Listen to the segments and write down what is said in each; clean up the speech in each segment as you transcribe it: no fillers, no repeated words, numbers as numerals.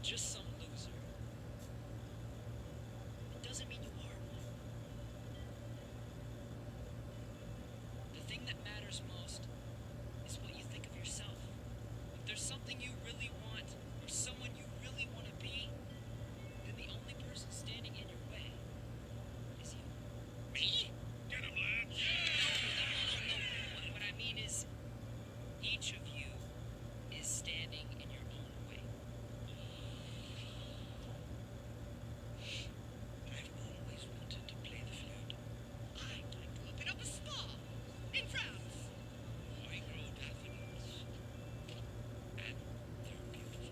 just some loser. It doesn't mean you are one. The thing that matters most is what you think of yourself. If there's something you really want, or someone you really want to be, then the only person standing in your way is you. Me? Get him, Lance! No. What I mean is, each of you is standing in your own way. I've always wanted to play the flute. I'd like to open up a spa in France. I grow daffodils. And they're beautiful.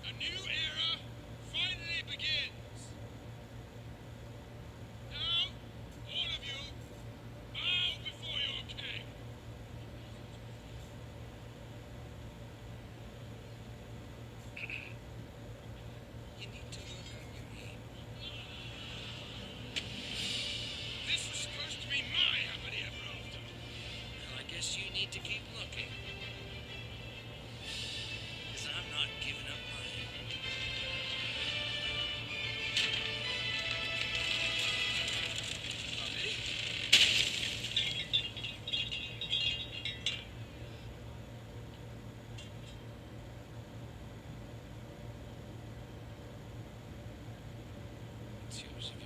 A new era finally begins. Now, all of you, bow before your king. You need to work on your aim. This was supposed to be my happily ever after. Well, I guess you need to keep looking. Because I'm not giving up mine. It's yours if